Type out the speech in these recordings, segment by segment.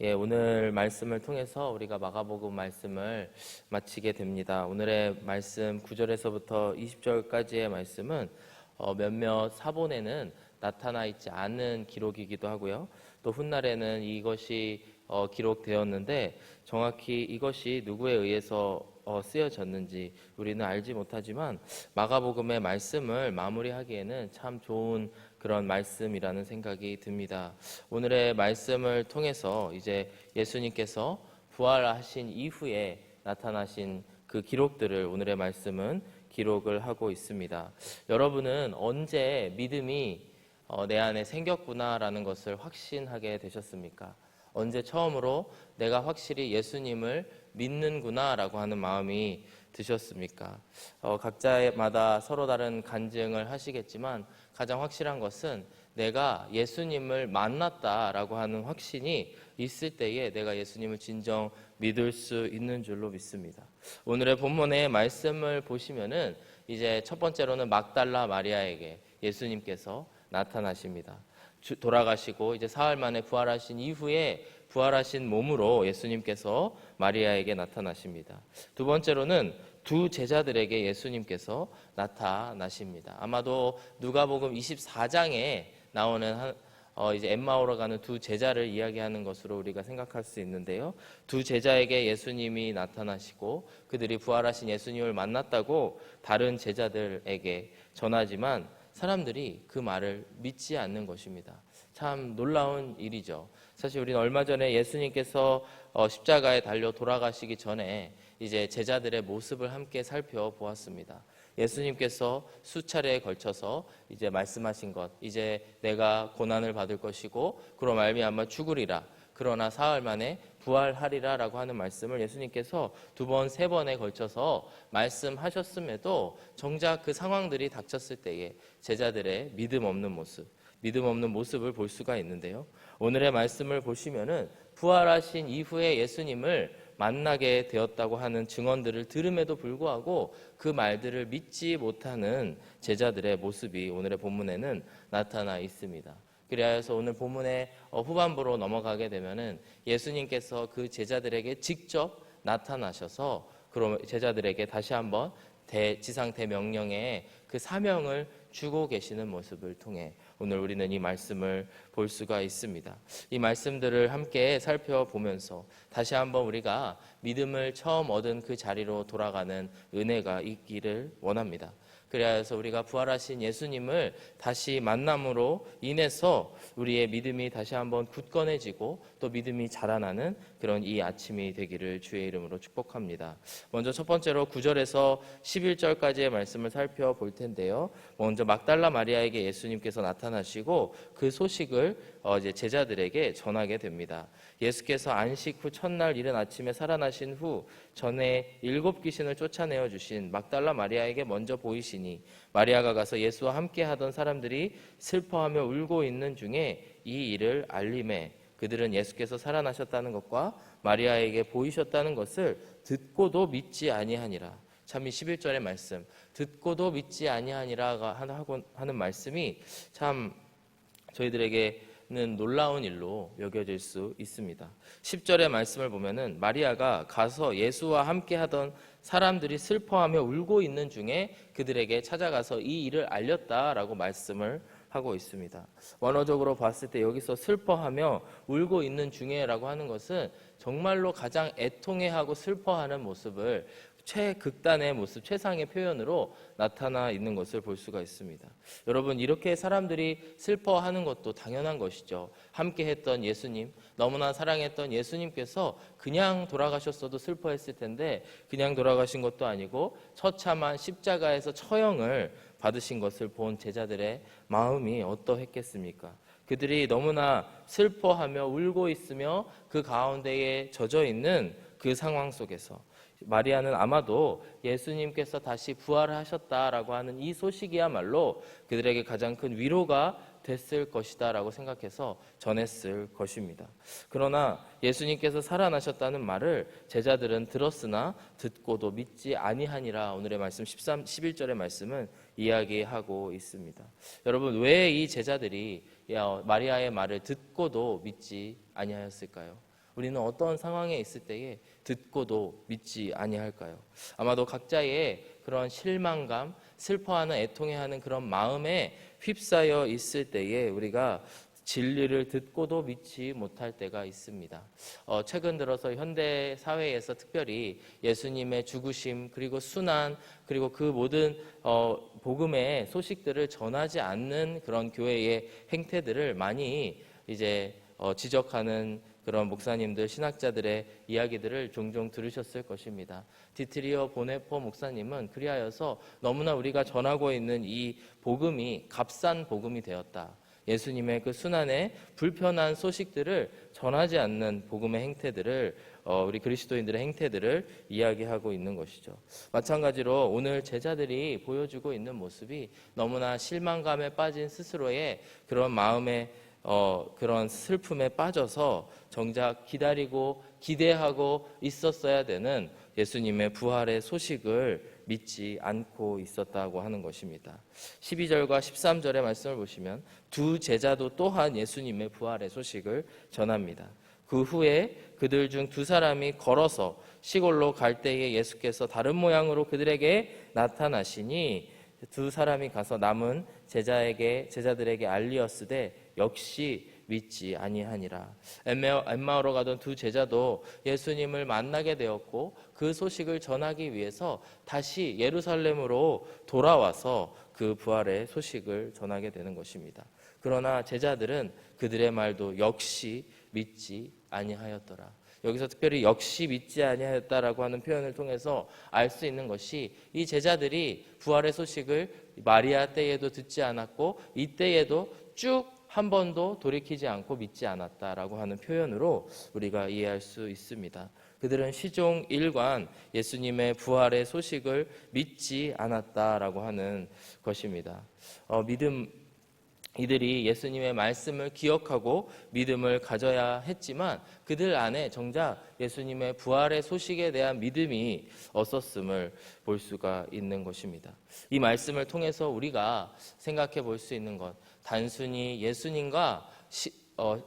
오늘 말씀을 통해서 우리가 마가복음 말씀을 마치게 됩니다. 오늘의 말씀 9절에서부터 20절까지의 말씀은 몇몇 사본에는 나타나 있지 않은 기록이기도 하고요. 또 훗날에는 이것이 기록되었는데 정확히 이것이 누구에 의해서 쓰여졌는지 우리는 알지 못하지만 마가복음의 말씀을 마무리하기에는 참 좋은 그런 말씀이라는 생각이 듭니다. 오늘의 말씀을 통해서 이제 예수님께서 부활하신 이후에 나타나신 그 기록들을 오늘의 말씀은 기록을 하고 있습니다. 여러분은 언제 믿음이 내 안에 생겼구나라는 것을 확신하게 되셨습니까? 언제 처음으로 내가 확실히 예수님을 믿는구나라고 하는 마음이 드셨습니까? 각자마다 서로 다른 간증을 하시겠지만 가장 확실한 것은 내가 예수님을 만났다라고 하는 확신이 있을 때에 내가 예수님을 진정 믿을 수 있는 줄로 믿습니다. 오늘의 본문의 말씀을 보시면은 이제 첫 번째로는 막달라 마리아에게 예수님께서 나타나십니다. 돌아가시고 이제 사흘 만에 부활하신 이후에 부활하신 몸으로 예수님께서 마리아에게 나타나십니다. 두 번째로는 두 제자들에게 예수님께서 나타나십니다. 아마도 누가복음 24장에 나오는 이제 엠마오로 가는 두 제자를 이야기하는 것으로 우리가 생각할 수 있는데요. 두 제자에게 예수님이 나타나시고 그들이 부활하신 예수님을 만났다고 다른 제자들에게 전하지만 사람들이 그 말을 믿지 않는 것입니다. 참 놀라운 일이죠. 사실 우리는 얼마 전에 예수님께서 십자가에 달려 돌아가시기 전에 이제 제자들의 모습을 함께 살펴보았습니다. 예수님께서 수차례에 걸쳐서 이제 말씀하신 것, 이제 내가 고난을 받을 것이고 그로 말미암아 죽으리라. 그러나 사흘 만에 부활하리라라고 하는 말씀을 예수님께서 두 번, 세 번에 걸쳐서 말씀하셨음에도 정작 그 상황들이 닥쳤을 때에 제자들의 믿음 없는 모습을 볼 수가 있는데요. 오늘의 말씀을 보시면은 부활하신 이후에 예수님을 만나게 되었다고 하는 증언들을 들음에도 불구하고 그 말들을 믿지 못하는 제자들의 모습이 오늘의 본문에는 나타나 있습니다. 그래서 오늘 본문의 후반부로 넘어가게 되면은 예수님께서 그 제자들에게 직접 나타나셔서 그럼 제자들에게 다시 한번 지상 대명령의 그 사명을 주고 계시는 모습을 통해 오늘 우리는 이 말씀을 볼 수가 있습니다. 이 말씀들을 함께 살펴보면서 다시 한번 우리가 믿음을 처음 얻은 그 자리로 돌아가는 은혜가 있기를 원합니다. 그래서 우리가 부활하신 예수님을 다시 만남으로 인해서 우리의 믿음이 다시 한번 굳건해지고 또 믿음이 자라나는 그런 이 아침이 되기를 주의 이름으로 축복합니다. 먼저 첫 번째로 9절에서 11절까지의 말씀을 살펴볼 텐데요. 먼저 막달라 마리아에게 예수님께서 나타나시고 그 소식을 이제 제자들에게 전하게 됩니다. 예수께서 안식 후 첫날 이른 아침에 살아나신 후 전에 7 귀신을 쫓아내어 주신 막달라 마리아에게 먼저 보이시니 마리아가 가서 예수와 함께 하던 사람들이 슬퍼하며 울고 있는 중에 이 일을 알림해 그들은 예수께서 살아나셨다는 것과 마리아에게 보이셨다는 것을 듣고도 믿지 아니하니라. 참 이 11절의 말씀, 듣고도 믿지 아니하니라 하는 말씀이 참 저희들에게는 놀라운 일로 여겨질 수 있습니다. 10절의 말씀을 보면은 마리아가 가서 예수와 함께 하던 사람들이 슬퍼하며 울고 있는 중에 그들에게 찾아가서 이 일을 알렸다라고 말씀을 하고 있습니다. 원어적으로 봤을 때 여기서 슬퍼하며 울고 있는 중에라고 하는 것은 정말로 가장 애통해하고 슬퍼하는 모습을 최극단의 모습, 최상의 표현으로 나타나 있는 것을 볼 수가 있습니다. 여러분, 이렇게 사람들이 슬퍼하는 것도 당연한 것이죠. 함께 했던 예수님, 너무나 사랑했던 예수님께서 그냥 돌아가셨어도 슬퍼했을 텐데 그냥 돌아가신 것도 아니고 처참한 십자가에서 처형을 받으신 것을 본 제자들의 마음이 어떠했겠습니까? 그들이 너무나 슬퍼하며 울고 있으며 그 가운데에 젖어 있는 그 상황 속에서 마리아는 아마도 예수님께서 다시 부활하셨다라고 하는 이 소식이야말로 그들에게 가장 큰 위로가 됐을 것이다 라고 생각해서 전했을 것입니다. 그러나 예수님께서 살아나셨다는 말을 제자들은 들었으나 듣고도 믿지 아니하니라 오늘의 말씀 11절의 말씀은 이야기하고 있습니다. 여러분, 왜 이 제자들이 마리아의 말을 듣고도 믿지 아니하였을까요? 우리는 어떤 상황에 있을 때에 듣고도 믿지 아니할까요? 아마도 각자의 그런 실망감, 슬퍼하는, 애통해하는 그런 마음에 휩싸여 있을 때에 우리가 진리를 듣고도 믿지 못할 때가 있습니다. 최근 들어서 현대 사회에서 특별히 예수님의 죽으심, 그리고 순환, 그리고 그 모든 복음의 소식들을 전하지 않는 그런 교회의 행태들을 많이 이제 지적하는 그런 목사님들, 신학자들의 이야기들을 종종 들으셨을 것입니다. 디트리어 보네포 목사님은 그리하여서 너무나 우리가 전하고 있는 이 복음이 값싼 복음이 되었다. 예수님의 그 순환의 불편한 소식들을 전하지 않는 복음의 행태들을 우리 그리스도인들의 행태들을 이야기하고 있는 것이죠. 마찬가지로 오늘 제자들이 보여주고 있는 모습이 너무나 실망감에 빠진 스스로의 그런 마음의 그런 슬픔에 빠져서 정작 기다리고 기대하고 있었어야 되는 예수님의 부활의 소식을 믿지 않고 있었다고 하는 것입니다. 12절과 13절의 말씀을 보시면 두 제자도 또한 예수님의 부활의 소식을 전합니다. 그 후에 그들 중 두 사람이 걸어서 시골로 갈 때에 예수께서 다른 모양으로 그들에게 나타나시니 두 사람이 가서 남은 제자들에게 알리었으되 역시 믿지 아니하니라. 엠마오로 가던 두 제자도 예수님을 만나게 되었고 그 소식을 전하기 위해서 다시 예루살렘으로 돌아와서 그 부활의 소식을 전하게 되는 것입니다. 그러나 제자들은 그들의 말도 역시 믿지 아니하였더라. 여기서 특별히 역시 믿지 아니하였다라고 하는 표현을 통해서 알 수 있는 것이 이 제자들이 부활의 소식을 마리아 때에도 듣지 않았고 이때에도 쭉 한 번도 돌이키지 않고 믿지 않았다라고 하는 표현으로 우리가 이해할 수 있습니다. 그들은 시종 일관 예수님의 부활의 소식을 믿지 않았다라고 하는 것입니다. 이들이 예수님의 말씀을 기억하고 믿음을 가져야 했지만 그들 안에 정작 예수님의 부활의 소식에 대한 믿음이 없었음을 볼 수가 있는 것입니다. 이 말씀을 통해서 우리가 생각해 볼 수 있는 것, 단순히 예수님과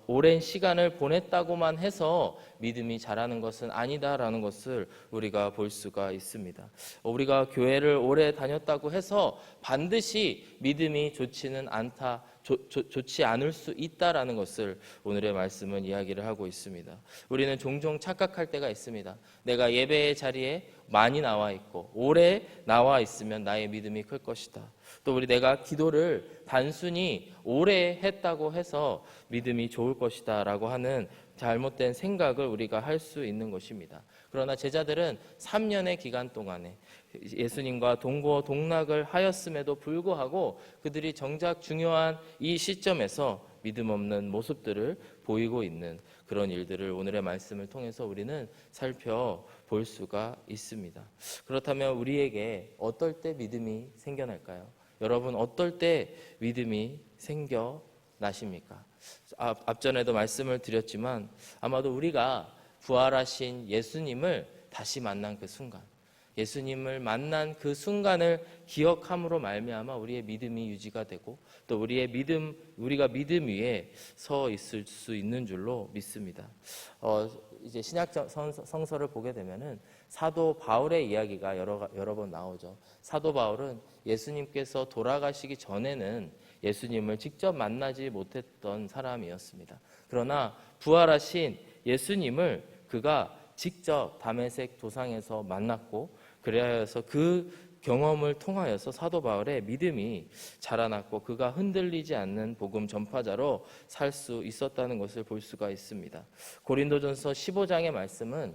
오랜 시간을 보냈다고만 해서 믿음이 자라는 것은 아니다라는 것을 우리가 볼 수가 있습니다. 우리가 교회를 오래 다녔다고 해서 반드시 믿음이 좋지 않을 수 있다라는 것을 오늘의 말씀은 이야기를 하고 있습니다. 우리는 종종 착각할 때가 있습니다. 내가 예배의 자리에 많이 나와 있고 오래 나와 있으면 나의 믿음이 클 것이다. 또 내가 기도를 단순히 오래 했다고 해서 믿음이 좋을 것이다 라고 하는 잘못된 생각을 우리가 할 수 있는 것입니다. 그러나 제자들은 3년의 기간 동안에 예수님과 동고동락을 하였음에도 불구하고 그들이 정작 중요한 이 시점에서 믿음 없는 모습들을 보이고 있는 그런 일들을 오늘의 말씀을 통해서 우리는 살펴볼 수가 있습니다. 그렇다면 우리에게 어떨 때 믿음이 생겨날까요? 여러분, 어떨 때 믿음이 생겨나십니까? 앞전에도 말씀을 드렸지만 아마도 우리가 부활하신 예수님을 다시 만난 그 순간, 예수님을 만난 그 순간을 기억함으로 말미암아 우리의 믿음이 유지가 되고 또 우리가 믿음 위에 서 있을 수 있는 줄로 믿습니다. 이제 신약 성서를 보게 되면은 사도 바울의 이야기가 여러 번 나오죠. 사도 바울은 예수님께서 돌아가시기 전에는 예수님을 직접 만나지 못했던 사람이었습니다. 그러나 부활하신 예수님을 그가 직접 다메섹 도상에서 만났고 그래서 그 경험을 통하여서 사도 바울의 믿음이 자라났고 그가 흔들리지 않는 복음 전파자로 살 수 있었다는 것을 볼 수가 있습니다. 고린도전서 15장의 말씀은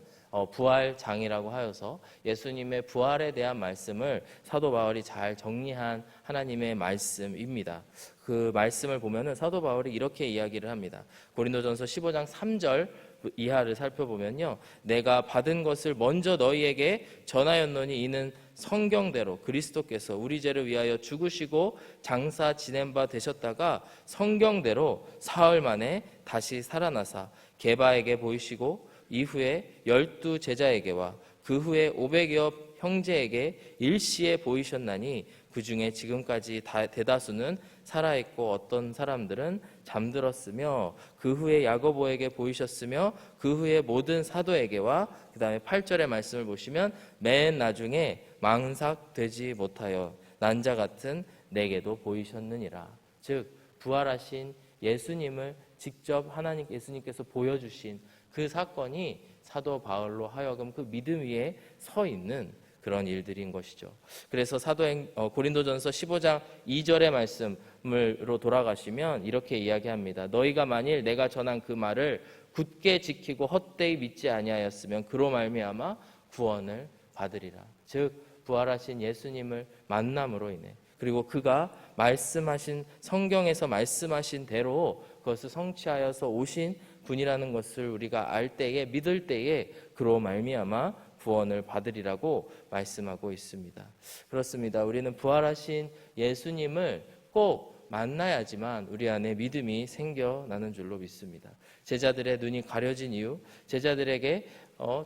부활장이라고 하여서 예수님의 부활에 대한 말씀을 사도 바울이 잘 정리한 하나님의 말씀입니다. 그 말씀을 보면은 사도 바울이 이렇게 이야기를 합니다. 고린도전서 15장 3절 이하를 살펴보면요, 내가 받은 것을 먼저 너희에게 전하였노니 이는 성경대로 그리스도께서 우리 죄를 위하여 죽으시고 장사 지낸 바 되셨다가 성경대로 사흘 만에 다시 살아나사 게바에게 보이시고 이후에 12 제자에게와 그 후에 500여 형제에게 일시에 보이셨나니 그 중에 지금까지 대다수는 살아있고 어떤 사람들은 잠들었으며 그 후에 야고보에게 보이셨으며 그 후에 모든 사도에게와 그 다음에 8절의 말씀을 보시면 맨 나중에 망삭되지 못하여 난자 같은 내게도 보이셨느니라. 즉 부활하신 예수님을 직접 예수님께서 보여주신 그 사건이 사도 바울로 하여금 그 믿음 위에 서 있는 그런 일들인 것이죠. 그래서 고린도전서 15장 2절의 말씀으로 돌아가시면 이렇게 이야기합니다. 너희가 만일 내가 전한 그 말을 굳게 지키고 헛되이 믿지 아니하였으면 그로 말미암아 구원을 받으리라. 즉 부활하신 예수님을 만남으로 인해 그리고 그가 말씀하신 성경에서 말씀하신 대로 그것을 성취하여서 오신 분이라는 것을 우리가 알 때에 믿을 때에 그로 말미암아 구원을 받으리라고 말씀하고 있습니다. 그렇습니다. 우리는 부활하신 예수님을 꼭 만나야지만 우리 안에 믿음이 생겨나는 줄로 믿습니다. 제자들의 눈이 가려진 이유, 제자들에게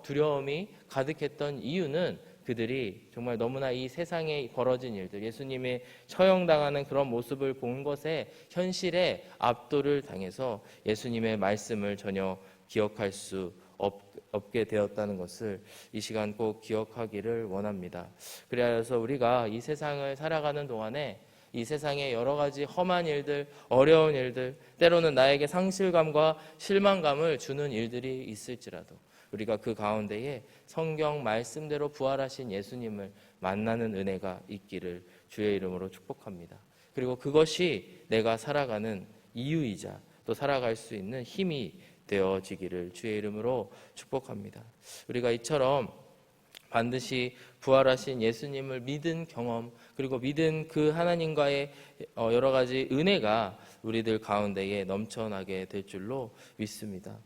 두려움이 가득했던 이유는 그들이 정말 너무나 이 세상에 벌어진 일들, 예수님의 처형당하는 그런 모습을 본 것에 현실에 압도를 당해서 예수님의 말씀을 전혀 기억할 수 없게 되었다는 것을 이 시간 꼭 기억하기를 원합니다. 그래서 우리가 이 세상을 살아가는 동안에 이 세상의 여러 가지 험한 일들, 어려운 일들, 때로는 나에게 상실감과 실망감을 주는 일들이 있을지라도 우리가 그 가운데에 성경 말씀대로 부활하신 예수님을 만나는 은혜가 있기를 주의 이름으로 축복합니다. 그리고 그것이 내가 살아가는 이유이자 또 살아갈 수 있는 힘이 되어지기를 주의 이름으로 축복합니다. 우리가 이처럼 반드시 부활하신 예수님을 믿은 경험 그리고 믿은 그 하나님과의 여러 가지 은혜가 우리들 가운데에 넘쳐나게 될 줄로 믿습니다.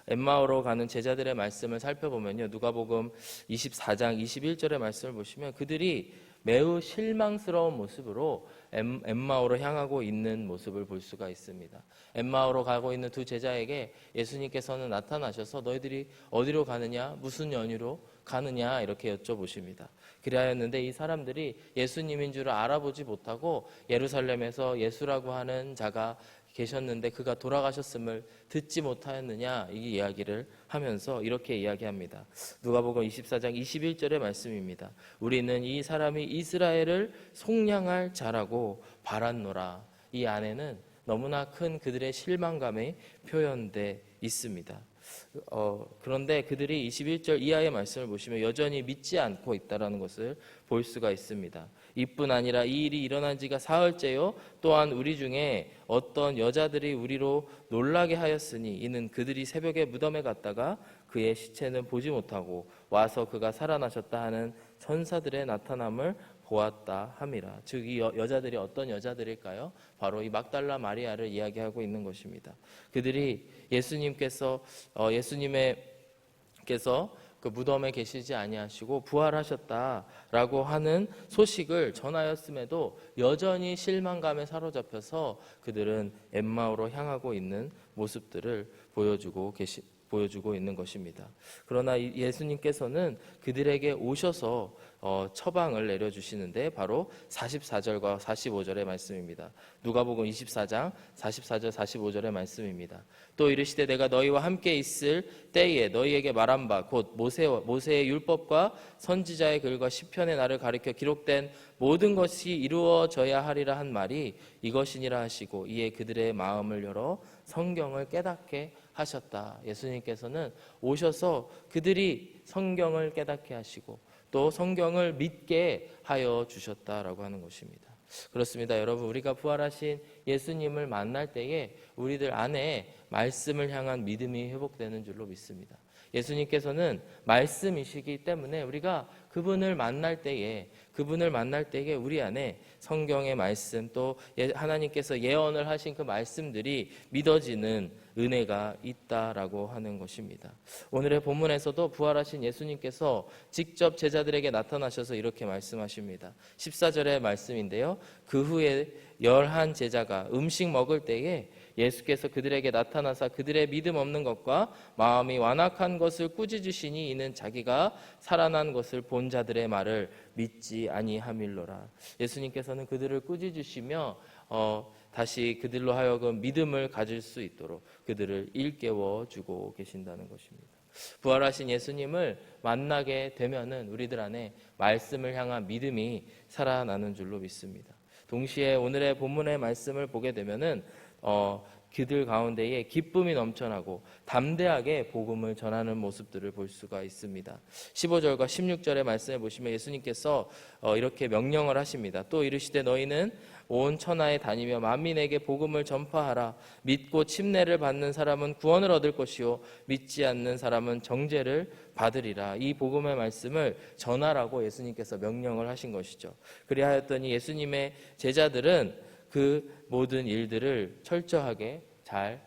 엠마오로 가는 제자들의 말씀을 살펴보면요, 누가복음 24장 21절의 말씀을 보시면 그들이 매우 실망스러운 모습으로 엠마오로 향하고 있는 모습을 볼 수가 있습니다. 엠마오로 가고 있는 두 제자에게 예수님께서는 나타나셔서 너희들이 어디로 가느냐, 무슨 연유로 가느냐 이렇게 여쭤보십니다. 그리하였는데 이 사람들이 예수님인 줄을 알아보지 못하고 예루살렘에서 예수라고 하는 자가 계셨는데 그가 돌아가셨음을 듣지 못하였느냐 이 이야기를 하면서 이렇게 이야기합니다. 누가복음 24장 21절의 말씀입니다. 우리는 이 사람이 이스라엘을 속량할 자라고 바랐노라. 이 안에는 너무나 큰 그들의 실망감이 표현되어 있습니다. 그런데 그들이 21절 이하의 말씀을 보시면 여전히 믿지 않고 있다는 것을 볼 수가 있습니다. 이뿐 아니라 이 일이 일어난 지가 사흘째요 또한 우리 중에 어떤 여자들이 우리로 놀라게 하였으니 이는 그들이 새벽에 무덤에 갔다가 그의 시체는 보지 못하고 와서 그가 살아나셨다 하는 천사들의 나타남을 보았다 함이라. 즉 이 여자들이 어떤 여자들일까요? 바로 이 막달라 마리아를 이야기하고 있는 것입니다. 그들이 예수님께서 그 무덤에 계시지 아니하시고 부활하셨다라고 하는 소식을 전하였음에도 여전히 실망감에 사로잡혀서 그들은 엠마오로 향하고 있는 모습들을 보여주고 있는 것입니다. 그러나 예수님께서는 그들에게 오셔서 처방을 내려주시는데 바로 44절과 45절의 말씀입니다. 누가복음 24장 44절 45절의 말씀입니다. 또 이르시되 내가 너희와 함께 있을 때에 너희에게 말한 바 곧 모세의 율법과 선지자의 글과 시편의 나를 가리켜 기록된 모든 것이 이루어져야 하리라 한 말이 이것이니라 하시고 이에 그들의 마음을 열어 성경을 깨닫게 하셨다. 예수님께서는 오셔서 그들이 성경을 깨닫게 하시고 또 성경을 믿게 하여 주셨다라고 하는 것입니다. 그렇습니다. 여러분, 우리가 부활하신 예수님을 만날 때에 우리들 안에 말씀을 향한 믿음이 회복되는 줄로 믿습니다. 예수님께서는 말씀이시기 때문에 우리가 그분을 만날 때에 우리 안에 성경의 말씀 또 하나님께서 예언을 하신 그 말씀들이 믿어지는 은혜가 있다라고 하는 것입니다. 오늘의 본문에서도 부활하신 예수님께서 직접 제자들에게 나타나셔서 이렇게 말씀하십니다. 14절의 말씀인데요. 그 후에 11 제자가 음식 먹을 때에 예수께서 그들에게 나타나사 그들의 믿음 없는 것과 마음이 완악한 것을 꾸짖으시니 이는 자기가 살아난 것을 본 자들의 말을 믿지 아니함일로라. 예수님께서는 그들을 꾸짖으시며 다시 그들로 하여금 믿음을 가질 수 있도록 그들을 일깨워 주고 계신다는 것입니다. 부활하신 예수님을 만나게 되면은 우리들 안에 말씀을 향한 믿음이 살아나는 줄로 믿습니다. 동시에 오늘의 본문의 말씀을 보게 되면은 그들 가운데에 기쁨이 넘쳐나고 담대하게 복음을 전하는 모습들을 볼 수가 있습니다. 15절과 16절의 말씀을 보시면 예수님께서 이렇게 명령을 하십니다. 또 이르시되 너희는 온 천하에 다니며 만민에게 복음을 전파하라. 믿고 침례를 받는 사람은 구원을 얻을 것이요 믿지 않는 사람은 정죄를 받으리라. 이 복음의 말씀을 전하라고 예수님께서 명령을 하신 것이죠. 그리하였더니 예수님의 제자들은 그 모든 일들을 철저하게 잘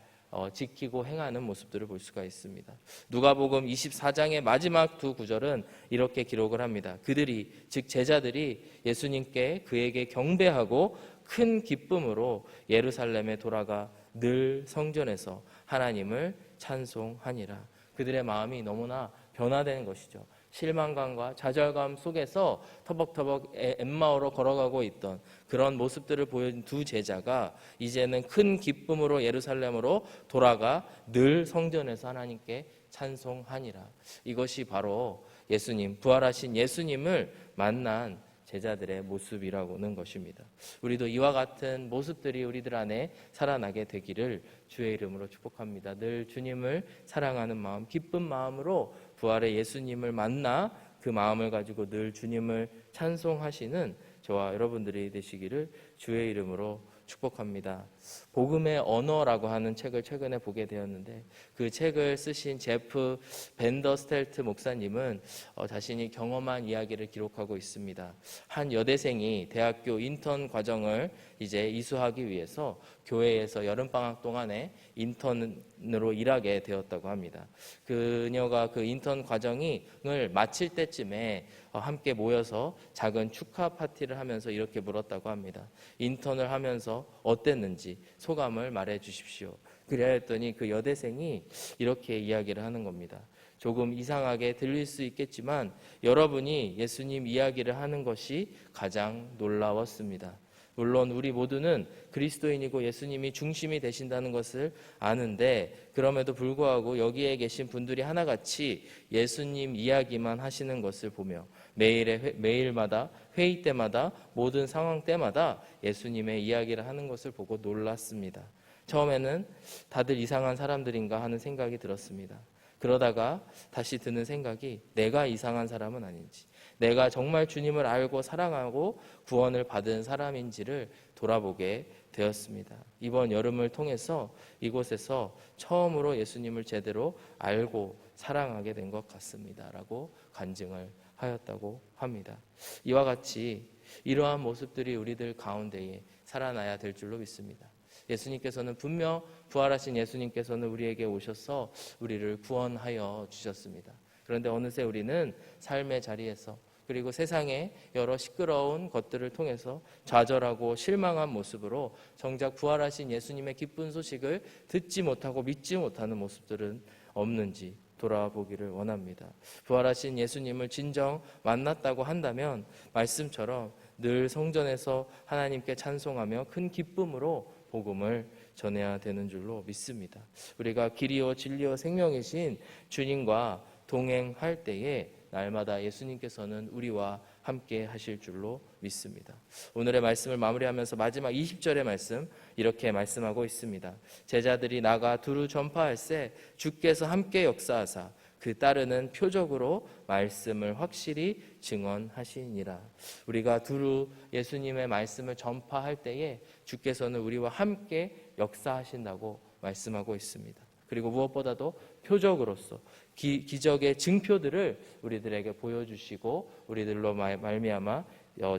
지키고 행하는 모습들을 볼 수가 있습니다. 누가복음 24장의 마지막 두 구절은 이렇게 기록을 합니다. 그들이 즉 제자들이 예수님께 그에게 경배하고 큰 기쁨으로 예루살렘에 돌아가 늘 성전에서 하나님을 찬송하니라. 그들의 마음이 너무나 변화되는 것이죠. 실망감과 좌절감 속에서 터벅터벅 엠마오로 걸어가고 있던 그런 모습들을 보여준 두 제자가 이제는 큰 기쁨으로 예루살렘으로 돌아가 늘 성전에서 하나님께 찬송하니라. 이것이 바로 예수님, 부활하신 예수님을 만난 제자들의 모습이라고는 것입니다. 우리도 이와 같은 모습들이 우리들 안에 살아나게 되기를 주의 이름으로 축복합니다. 늘 주님을 사랑하는 마음, 기쁜 마음으로 부활의 예수님을 만나 그 마음을 가지고 늘 주님을 찬송하시는 저와 여러분들이 되시기를 주의 이름으로 축복합니다. 복음의 언어라고 하는 책을 최근에 보게 되었는데 그 책을 쓰신 제프 벤더스텔트 목사님은 자신이 경험한 이야기를 기록하고 있습니다. 한 여대생이 대학교 인턴 과정을 이제 이수하기 위해서 교회에서 여름방학 동안에 인턴으로 일하게 되었다고 합니다. 그녀가 그 인턴 과정을 마칠 때쯤에 함께 모여서 작은 축하 파티를 하면서 이렇게 물었다고 합니다. 인턴을 하면서 어땠는지 소감을 말해 주십시오. 그래야 했더니 그 여대생이 이렇게 이야기를 하는 겁니다. 조금 이상하게 들릴 수 있겠지만 여러분이 예수님 이야기를 하는 것이 가장 놀라웠습니다. 물론 우리 모두는 그리스도인이고 예수님이 중심이 되신다는 것을 아는데 그럼에도 불구하고 여기에 계신 분들이 하나같이 예수님 이야기만 하시는 것을 보며 매일마다 회의 때마다 모든 상황 때마다 예수님의 이야기를 하는 것을 보고 놀랐습니다. 처음에는 다들 이상한 사람들인가 하는 생각이 들었습니다. 그러다가 다시 드는 생각이 내가 이상한 사람은 아닌지, 내가 정말 주님을 알고 사랑하고 구원을 받은 사람인지를 돌아보게 되었습니다. 이번 여름을 통해서 이곳에서 처음으로 예수님을 제대로 알고 사랑하게 된 것 같습니다. 라고 간증을 하였다고 합니다. 이와 같이 이러한 모습들이 우리들 가운데에 살아나야 될 줄로 믿습니다. 예수님께서는 분명 부활하신 예수님께서는 우리에게 오셔서 우리를 구원하여 주셨습니다. 그런데 어느새 우리는 삶의 자리에서 그리고 세상의 여러 시끄러운 것들을 통해서 좌절하고 실망한 모습으로 정작 부활하신 예수님의 기쁜 소식을 듣지 못하고 믿지 못하는 모습들은 없는지 돌아보기를 원합니다. 부활하신 예수님을 진정 만났다고 한다면 말씀처럼 늘 성전에서 하나님께 찬송하며 큰 기쁨으로 복음을 전해야 되는 줄로 믿습니다. 우리가 길이요 진리요 생명이신 주님과 동행할 때에 날마다 예수님께서는 우리와 함께 하실 줄로 믿습니다. 오늘의 말씀을 마무리하면서 마지막 20절의 말씀 이렇게 말씀하고 있습니다. 제자들이 나가 두루 전파할세 주께서 함께 역사하사 그 따르는 표적으로 말씀을 확실히 증언하시니라. 우리가 두루 예수님의 말씀을 전파할 때에 주께서는 우리와 함께 역사하신다고 말씀하고 있습니다. 그리고 무엇보다도 표적으로서 기적의 증표들을 우리들에게 보여주시고 우리들로 말미암아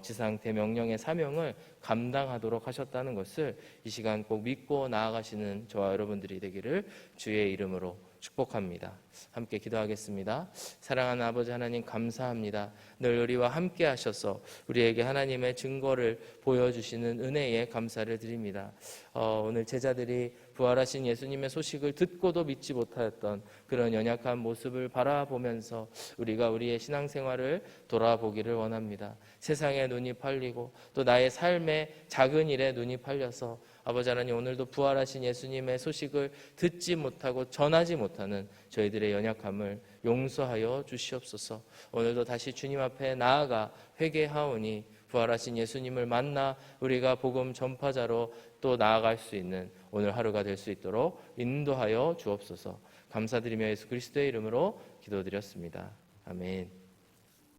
지상 대명령의 사명을 감당하도록 하셨다는 것을 이 시간 꼭 믿고 나아가시는 저와 여러분들이 되기를 주의 이름으로 축복합니다. 함께 기도하겠습니다. 사랑하는 아버지 하나님 감사합니다. 늘 우리와 함께 하셔서 우리에게 하나님의 증거를 보여주시는 은혜에 감사를 드립니다. 오늘 제자들이 부활하신 예수님의 소식을 듣고도 믿지 못하였던 그런 연약한 모습을 바라보면서 우리가 우리의 신앙생활을 돌아보기를 원합니다. 세상에 눈이 팔리고 또 나의 삶의 작은 일에 눈이 팔려서 아버지 하나님, 오늘도 부활하신 예수님의 소식을 듣지 못하고 전하지 못하는 저희들의 연약함을 용서하여 주시옵소서. 오늘도 다시 주님 앞에 나아가 회개하오니 부활하신 예수님을 만나 우리가 복음 전파자로 또 나아갈 수 있는 오늘 하루가 될 수 있도록 인도하여 주옵소서. 감사드리며 예수 그리스도의 이름으로 기도드렸습니다. 아멘.